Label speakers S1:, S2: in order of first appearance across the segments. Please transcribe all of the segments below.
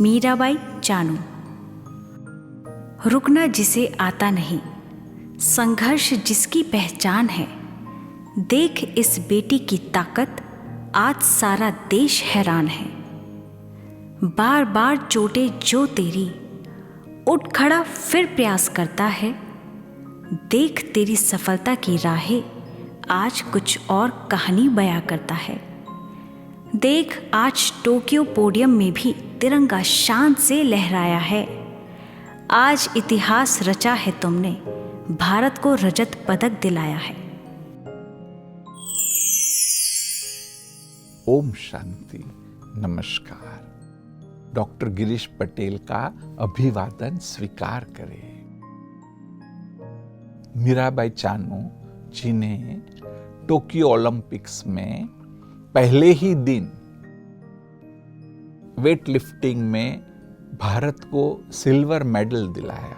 S1: मीराबाई चानू। रुकना जिसे आता नहीं, संघर्ष जिसकी पहचान है। देख इस बेटी की ताकत, आज सारा देश हैरान है। बार बार चोटें जो तेरी, उठ खड़ा फिर प्रयास करता है। देख तेरी सफलता की राहें, आज कुछ और कहानी बयां करता है। देख आज टोक्यो पोडियम में भी तिरंगा शान से लहराया है। आज इतिहास रचा है तुमने, भारत को रजत पदक दिलाया है।
S2: ओम शांति, नमस्कार। डॉक्टर गिरीश पटेल का अभिवादन स्वीकार करें। मीराबाई चानू जिन्हें टोक्यो ओलंपिक्स में पहले ही दिन वेट लिफ्टिंग में भारत को सिल्वर मेडल दिलाया,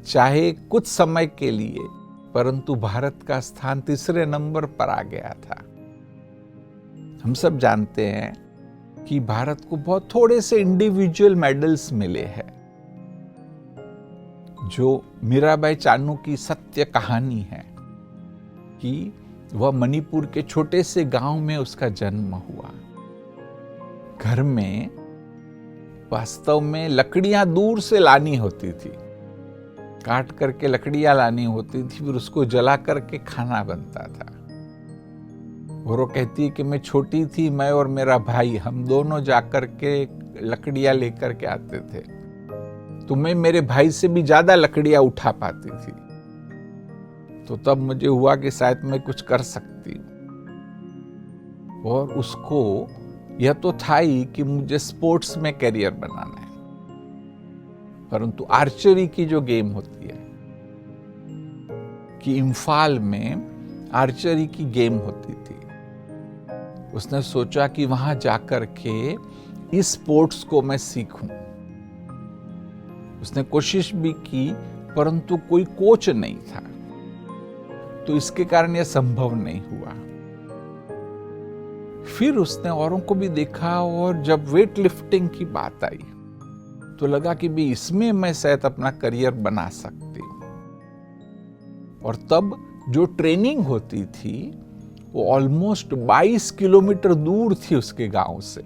S2: चाहे कुछ समय के लिए, परंतु भारत का स्थान तीसरे नंबर पर आ गया था। हम सब जानते हैं कि भारत को बहुत थोड़े से इंडिविजुअल मेडल्स मिले हैं। जो मीराबाई चानू की सत्य कहानी है कि वह मणिपुर के छोटे से गांव में उसका जन्म हुआ। घर में वास्तव में लकड़ियां दूर से लानी होती थी, काट करके लकड़ियां लानी होती थी, फिर उसको जला करके खाना बनता था। और वो कहती है कि मैं छोटी थी, मैं और मेरा भाई हम दोनों जाकर के लकड़ियां लेकर के आते थे, तो मैं मेरे भाई से भी ज्यादा लकड़ियां उठा पाती थी। तो तब मुझे हुआ कि शायद मैं कुछ कर सकती हूं। और उसको यह तो था ही कि मुझे स्पोर्ट्स में करियर बनाना है, परंतु आर्चरी की जो गेम होती है, कि इम्फाल में आर्चरी की गेम होती थी, उसने सोचा कि वहां जाकर के इस स्पोर्ट्स को मैं सीखूं। उसने कोशिश भी की, परंतु कोई कोच नहीं था, तो इसके कारण यह संभव नहीं हुआ। फिर उसने औरों को भी देखा, और जब वेट लिफ्टिंग की बात आई तो लगा कि भी इसमें मैं शायद अपना करियर बना सकती हूं। और तब जो ट्रेनिंग होती थी वो ऑलमोस्ट 22 किलोमीटर दूर थी उसके गांव से,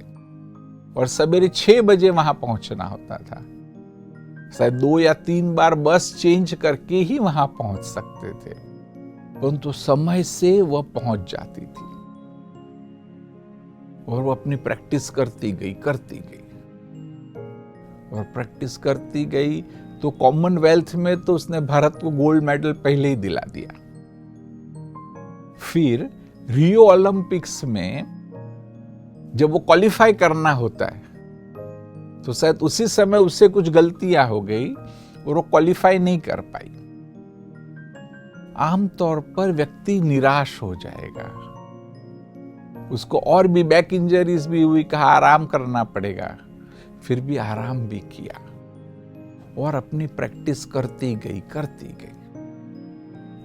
S2: और सवेरे 6 बजे वहां पहुंचना होता था। शायद 2 या 3 बार बस चेंज करके ही वहां पहुंच सकते थे, परंतु समय से वह पहुंच जाती थी। और वो अपनी प्रैक्टिस करती गई और प्रैक्टिस करती गई, तो कॉमनवेल्थ में तो उसने भारत को गोल्ड मेडल पहले ही दिला दिया। फिर रियो ओलंपिक्स में जब वो क्वालिफाई करना होता है, तो शायद उसी समय उससे कुछ गलतियां हो गई और वो क्वालिफाई नहीं कर पाई। आमतौर पर व्यक्ति निराश हो जाएगा, उसको और भी बैक इंजरीज भी हुई, कहा आराम करना पड़ेगा, फिर भी आराम भी किया और अपनी प्रैक्टिस करती गई।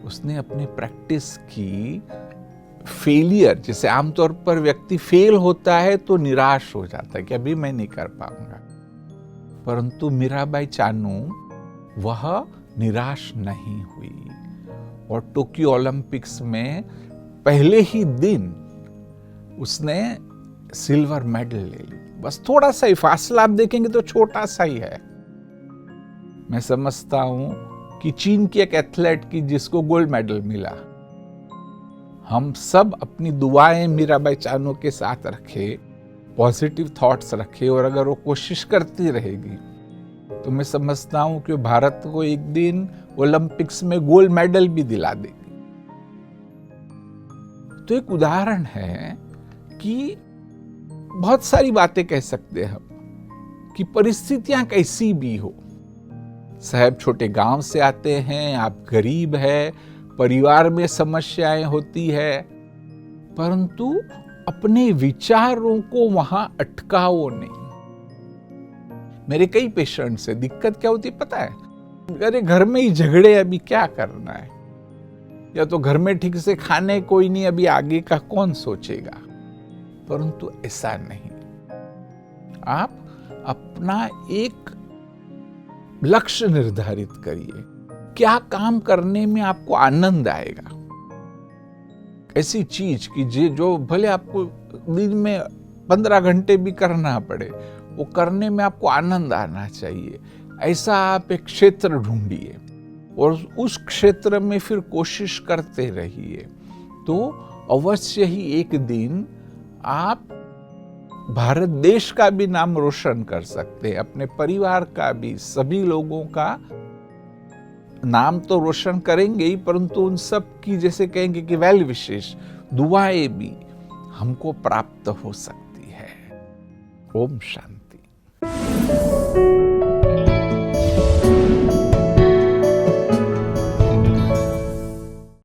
S2: उसने अपनी प्रैक्टिस की। फेलियर, जैसे आमतौर पर व्यक्ति फेल होता है तो निराश हो जाता है कि अभी मैं नहीं कर पाऊंगा, परंतु मीराबाई चानू वह निराश नहीं हुई और टोक्यो ओलंपिक्स में पहले ही दिन उसने सिल्वर मेडल ले ली। बस थोड़ा सा ही फासला आप देखेंगे तो छोटा सा ही है। मैं समझता हूं कि चीन की एक एथलीट की जिसको गोल्ड मेडल मिला, हम सब अपनी दुआएं मीराबाई चानू के साथ रखे, पॉजिटिव थॉट्स रखे, और अगर वो कोशिश करती रहेगी तो मैं समझता हूं कि भारत को एक दिन ओलंपिक्स में गोल्ड मेडल भी दिला देगी। तो एक उदाहरण है कि बहुत सारी बातें कह सकते हैं हम कि परिस्थितियां कैसी भी हो, साहब छोटे गांव से आते हैं, आप गरीब है, परिवार में समस्याएं होती है, परंतु अपने विचारों को वहां अटकाओ नहीं। मेरे कई पेशेंट से दिक्कत क्या होती पता है, अरे घर में ही झगड़े, अभी क्या करना है, या तो घर में ठीक से खाने कोई नहीं, अभी आगे का कौन सोचेगा। परंतु ऐसा नहीं, आप अपना एक लक्ष्य निर्धारित करिए। क्या काम करने में आपको आनंद आएगा, ऐसी चीज की जो भले आपको दिन में 15 घंटे भी करना पड़े, वो करने में आपको आनंद आना चाहिए। ऐसा आप एक क्षेत्र ढूंढिए और उस क्षेत्र में फिर कोशिश करते रहिए, तो अवश्य ही एक दिन आप भारत देश का भी नाम रोशन कर सकते हैं, अपने परिवार का भी, सभी लोगों का नाम तो रोशन करेंगे ही, परंतु उन सब की, जैसे कहेंगे कि वेल विशेष, दुआएं भी हमको प्राप्त हो सकती है। ओम शांति।